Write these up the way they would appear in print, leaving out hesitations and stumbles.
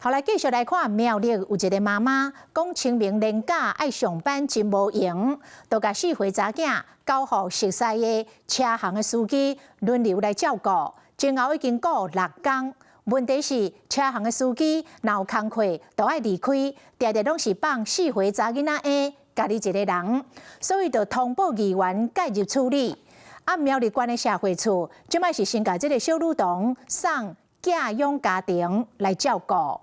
後來繼續來看苗栗有一個媽媽講，清明連假愛上班真無閒，就甲4歲查囝交予熟悉的車行的司機輪流來照顧。前後已經過6天，問題是車行的司機若有工課，就愛離開，常常攏是放4歲查囡仔的家己一個人，所以就通報議員介入處理。苗栗縣的社會處即擺是先甲這個小女童送寄養家庭來照顧。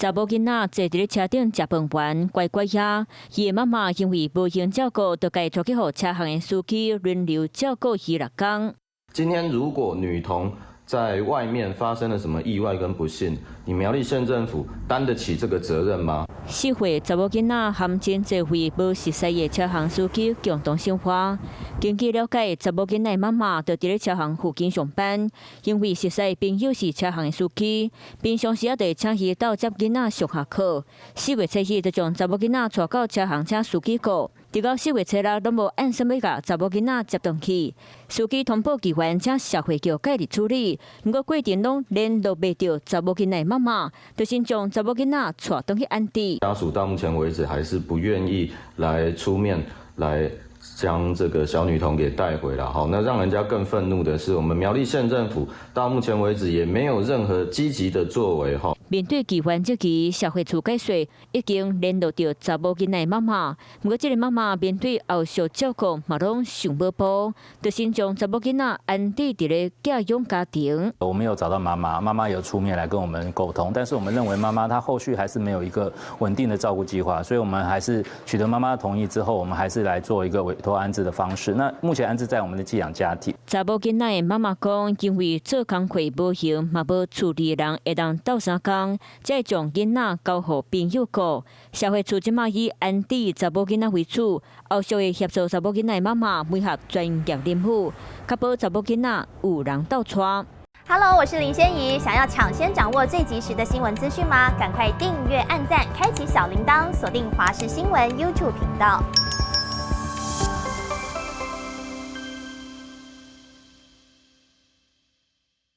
查某囡仔坐佇咧車頂食飯完，乖乖呀。伊的媽媽因為無閒照顧，就該帶去予車行的司機輪流照顧伊6天。今天如果女童在外面發生了什麼意外跟不幸，你苗栗縣政府擔得起這個責任嗎？4歲查某囡仔含真儕位無熟悉的車行司機共同生活。根據了解，查某囡仔媽媽就佇咧車行附近上班，因為熟悉朋友是車行的司機，平常時也得請伊到接囡仔上下課。4月初一就將查某囡仔帶到車行請司機顧，直到4月初6都無按時要甲查某囡仔接轉去。司機通報機關請社會局介入處理，不過過程攏聯絡袂到查某囡仔媽媽，就先將查某囡仔帶轉去安置。家屬到目前為止還是不願意來出面來將這個小女童給帶回來。好，那讓人家更憤怒的是，我們苗栗縣政府到目前為止也沒有任何積極的作為。哈，面對機關這期社會處解說，已經聯絡到查某囡仔媽媽，不過這個媽媽面對後續照顧嘛攏想無步，就先將查某囡仔安置佇咧寄養家庭。我們有找到媽媽，媽媽有出面來跟我們溝通，但是我們認為媽媽她後續還是沒有一個穩定的照顧計劃，所以我們還是取得媽媽的同意之後，我們還是來做一個委托安置的方式。那目前安置在我們的寄養家庭。查某囡仔的媽媽講，因為做工課無閒，嘛無處理的人會當鬥相共，才將囡仔交予朋友顧。社會處即馬以安置查某囡仔為主，後續會協助查某囡仔的媽媽配合專業任務，確保查某囡仔有人倒帶。Hello， 我是林仙怡。想要搶先掌握最及時的新聞資訊嗎？趕快訂閱、按讚、開啟小鈴鐺，鎖定華視新聞 YouTube 頻道。